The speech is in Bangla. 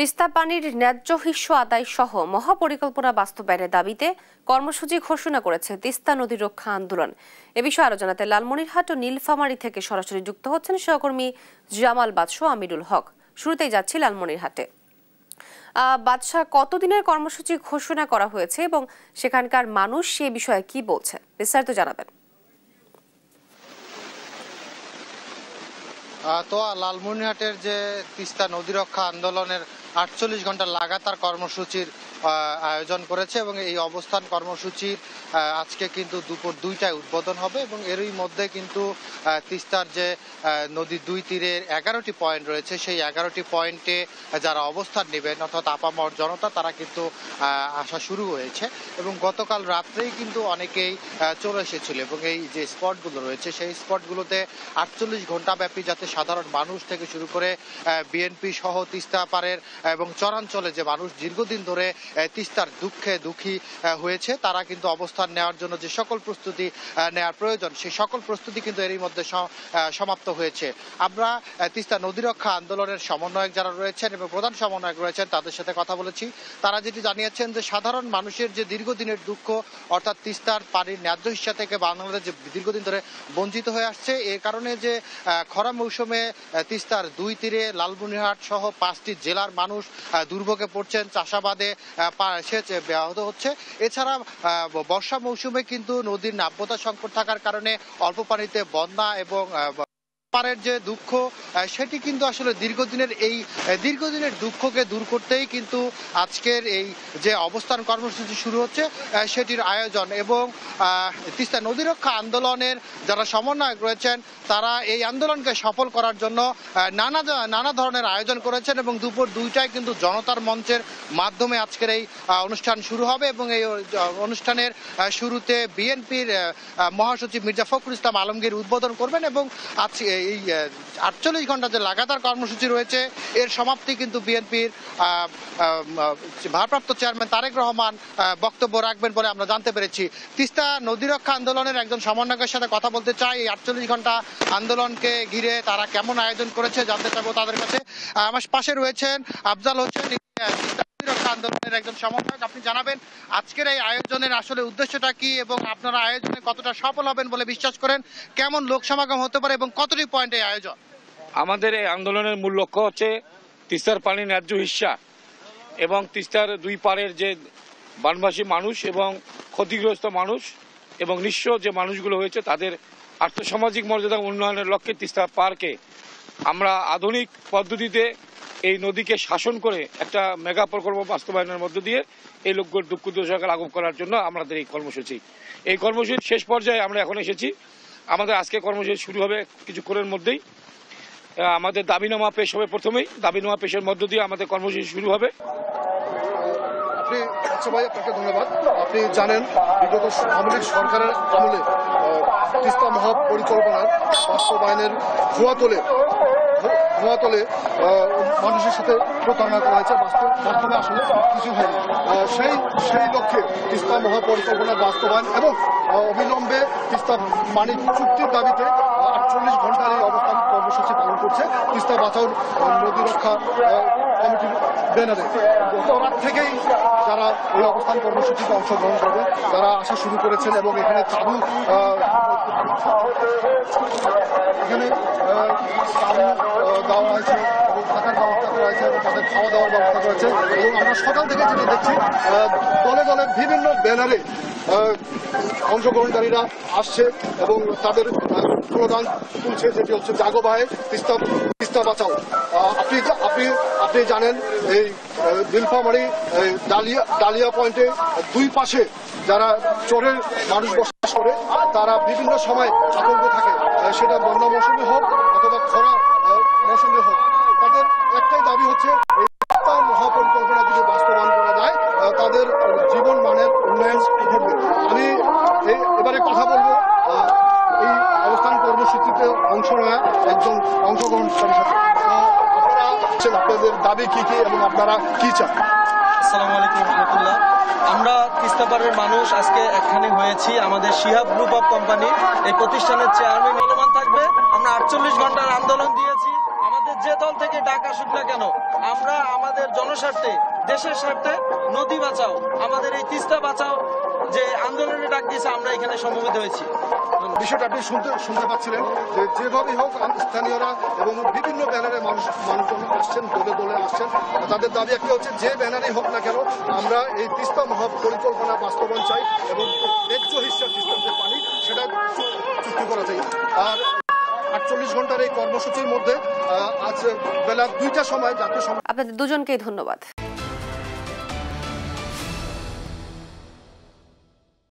তিস্তা পানির ন্যায্য হিস্য আদায় সহ মহাপরিকল্পনা বাস্তবায়নের দাবিতে কর্মসূচি ঘোষণা করেছে তিস্তা নদী রক্ষা আন্দোলন। এ বিষয়ে আরো জানাতে লালমনিরহাট ও নীলফামারী থেকে সরাসরি যুক্ত হচ্ছেন সহকর্মী জামাল বাদশা আমিরুল হক। শুরুতেই যাচ্ছি লালমনিরহাটে। বাদশা, কতদিনের কর্মসূচি ঘোষণা করা হয়েছে এবং সেখানকার মানুষ সে বিষয়ে কি বলছে, বিস্তারিত জানাবেন। তো লালমনিরহাটের যে তিস্তা নদী রক্ষা আন্দোলনের 48 ঘন্টা লাগাতার কর্মসূচির আয়োজন করেছে এবং এই অবস্থান কর্মসূচির আজকে কিন্তু দুপুর 2টায় উদ্বোধন হবে এবং এরই মধ্যে কিন্তু তিস্তার যে নদীর দুই তীরের 11টি পয়েন্ট রয়েছে সেই 11টি পয়েন্টে যারা অবস্থান নেবেন অর্থাৎ আপামর জনতা তারা কিন্তু আসা শুরু হয়েছে এবং গতকাল রাত্রেই কিন্তু অনেকেই চলে এসেছিল এবং এই যে স্পটগুলো রয়েছে সেই স্পটগুলোতে 48 ঘন্টা ব্যাপী যাতে সাধারণ মানুষ থেকে শুরু করে বিএনপি সহ তিস্তা পারের এবং চরাঞ্চলে যে মানুষ দীর্ঘদিন ধরে তিস্তার দুঃখে দুঃখী হয়েছে তারা কিন্তু অবস্থান নেওয়ার জন্য যে সকল প্রস্তুতি নেওয়ার প্রয়োজন সেই সকল প্রস্তুতি কিন্তু এরই মধ্যে সমাপ্ত হয়েছে। আমরা তিস্তা নদী রক্ষা আন্দোলনের সমন্বয়ক যারা রয়েছেন এবং প্রধান সমন্বয়ক রয়েছেন তাদের সাথে কথা বলেছি। তারা যেটি জানিয়েছেন যে সাধারণ মানুষের যে দীর্ঘদিনের দুঃখ অর্থাৎ তিস্তার পানির ন্যায্য হিস্যা থেকে বাংলাদেশ যে দীর্ঘদিন ধরে বঞ্চিত হয়ে আসছে এর কারণে যে খরা মৌসুমে তিস্তার দুই তীরে লালমনিরহাট সহ 5টি জেলার মানুষ দুর্ভোগে পড়ছেন, চাষাবাদে সেচ ব্যাহত হচ্ছে। এছাড়া বর্ষা মৌসুমে কিন্তু নদীর নাব্যতা সংকট থাকার কারণে অল্প পানিতে বন্যা এবং পারের যে দুঃখ সেটি কিন্তু আসলে দীর্ঘদিনের দুঃখকে দূর করতেই কিন্তু আজকের এই যে অবস্থান কর্মসূচি শুরু হচ্ছে সেটির আয়োজন এবং তিস্তা নদী রক্ষা আন্দোলনের যারা সমন্বয়ক রয়েছেন তারা এই আন্দোলনকে সফল করার জন্য নানা ধরনের আয়োজন করেছেন এবং দুপুর 2টায় কিন্তু জনতার মঞ্চের মাধ্যমে আজকের এই অনুষ্ঠান শুরু হবে এবং এই অনুষ্ঠানের শুরুতে বিএনপির মহাসচিব মির্জা ফখরুল ইসলাম আলমগীর উদ্বোধন করবেন এবং আজকে এই 48 ঘন্টা যে লাগাতার কর্মসূচি রয়েছে এর সমাপ্তি কিন্তু বিএনপির ভারপ্রাপ্ত চেয়ারম্যান তারেক রহমান বক্তব্য রাখবেন বলে আমরা জানতে পেরেছি। তিস্তা নদী রক্ষা আন্দোলনের একজন সমন্বয়কের সাথে কথা বলতে চাই। এই 48 ঘন্টা আন্দোলনকে ঘিরে তারা কেমন আয়োজন করেছে জানতে চাইবো তাদের কাছে। আমার পাশে রয়েছেন আফজাল হোসেন, আন্দোলনের একজন সমন্বয়ক। আপনি জানাবেন আজকের এই আয়োজনের আসলে উদ্দেশ্যটা কি এবং আপনারা আয়োজনে কতটা সফল হবেন বলে বিশ্বাস করেন, কেমন লোক সমাগম হতে পারে এবং কতটি পয়েন্টে আয়োজন? আমাদের এই আন্দোলনের মূল লক্ষ্য হচ্ছে তিস্তার পানির ন্যায্য হিস্যা এবং তিস্তার দুই পাড়ের যে বানবাসী মানুষ এবং ক্ষতিগ্রস্ত মানুষ এবং নিঃস্ব যে মানুষগুলো হয়েছে তাদের আর্থসামাজিক মর্যাদা উন্নয়নের লক্ষ্যে তিস্তা পারকে আমরা আধুনিক পদ্ধতিতে এই নদীকে শাসন করে একটা মেগা প্রকল্প বাস্তবায়নের মধ্য দিয়ে এই লোকগুলোর দুঃখ দুর্দশা লাঘব করার জন্য আমাদের এই কর্মসূচির শেষ পর্যায়ে আমরা এখন এসেছি। আমাদের আজকে কর্মসূচি শুরু হবে কিছুক্ষণের মধ্যেই। আমাদের দাবিনামা পেশ হবে, প্রথমেই দাবিনামা পেশের মধ্য দিয়ে আমাদের কর্মসূচি শুরু হবে। আপনাকে ধন্যবাদ। আপনি জানেন বিগত আওয়ামী লীগ সরকারের আমলে তিস্তা মহাপরিকল্পনার বাস্তবায়নের ধোঁয়া তোলে মানুষের সাথে প্রতারণা করা হয়েছে, বাস্তবে আসলে কিছু হয়নি। সেই লক্ষ্যে তিস্তা মহাপরিকল্পনার বাস্তবায়ন এবং অবিলম্বে তিস্তা পানি চুক্তির দাবিতে 48 ঘন্টার এই অবস্থান কর্মসূচি পালন করছে তিস্তা বাঁচাও নদী রক্ষা কমিটির ব্যানারে। গত রাত থেকেই যারা এই অবস্থান কর্মসূচিতে অংশগ্রহণ করবেন তারা আসা শুরু করেছেন এবং এখানে তাঁবু দেওয়া হয়েছে এবং থাকার ব্যবস্থা করা হয়েছে এবং তাদের খাওয়া দাওয়ার ব্যবস্থা করেছে এবং আমরা সকাল থেকে যেটা দেখছি দলে দলে বিভিন্ন ব্যানারে অংশগ্রহণকারীরা আসছে এবং তাদের স্লোগান তুলছে, যেটি হচ্ছে জাগো ভাই তিস্তা বাঁচাও। আপনি জানেন এই নীলফামারী ডালিয়া পয়েন্টে দুই পাশে যারা চোরের মানুষ বসবাস করে তারা বিভিন্ন সময় আতঙ্কে থাকে, সেটা বন্যা মৌসুমে হোক অথবা খরা মৌসুমে হোক। তাদের একটাই দাবি হচ্ছে এই মহাপরিকল্পনা যদি বাস্তবায়ন করা যায় তাদের জীবন মানের উন্নয়ন ঘটবে। আমি এবারে কথা বলবো এই অবস্থান কর্মসূচিতে অংশ নেওয়া একজন অংশগ্রহণকারীর সাথে। আপনাদের দাবি কি এবং আপনারা কি চান? আসসালামু আলাইকুম রহমতুল্লাহ। আমরা তিস্তা পাড়ের মানুষ আজকে একখানে হয়েছি। আমাদের শিহাব গ্রুপ অফ কোম্পানি এই প্রতিষ্ঠানের চেয়ারম্যান থাকবে। আমরা 48 ঘন্টার আন্দোলন দিয়েছি। আমাদের যে দল থেকে ডাক আসুক না কেন আমরা আমরা আমাদের জনস্বার্থে, দেশের স্বার্থে নদী বাঁচাও, আমাদের এই তিস্তা বাঁচাও যে আন্দোলনে ডাক দিয়েছে, আমরা এখানে সমবেত হয়েছি। বিষয়টা আপনি শুনতে পাচ্ছিলেন যে যেভাবেই হোক স্থানীয়রা এবং বিভিন্ন ব্যানারে মানুষজন আসছেন, দলে দলে আসছেন। তাদের দাবি একটা হচ্ছে, যে ব্যানারেই হোক না কেন আমরা এই তিস্তা মহাপরিকল্পনা বাস্তবায়ন চাই এবং ন্যায্য হিস্যা তিস্তার যে পানি সেটা চুক্তি করা চাই। আর 48 ঘন্টার এই কর্মসূচির মধ্যে আজ বেলা 2টার সময় জাতীয় আপনাদের দুজনকেই ধন্যবাদ।